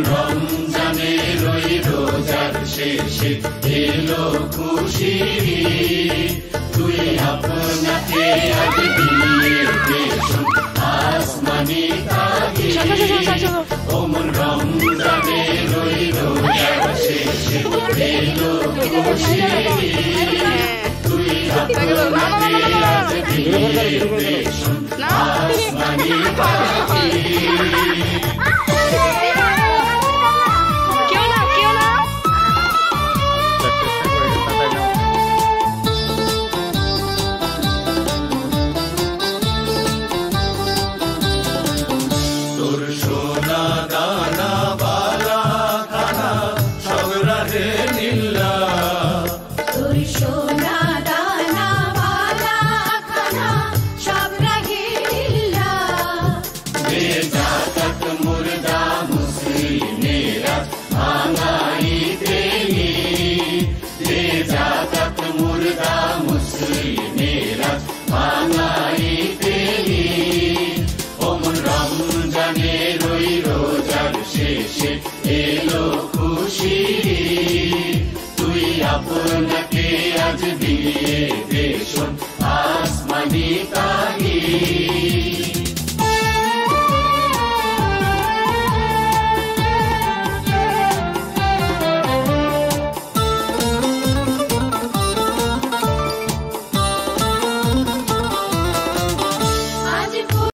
রমজানের ওই রোজার শেষে এলো খুশি তুই আপনাকে আজ দিয়ে দেশন আসমানি তাগি ওমন রমজানের ওই রোজার শেষে এলো খুশি তুই আপনাকে আজ দিয়ে দেশন আসমানি তাগি এলো খুশি তুই আপনাকে আজ দিয়ে দেশন আসমানি তাগি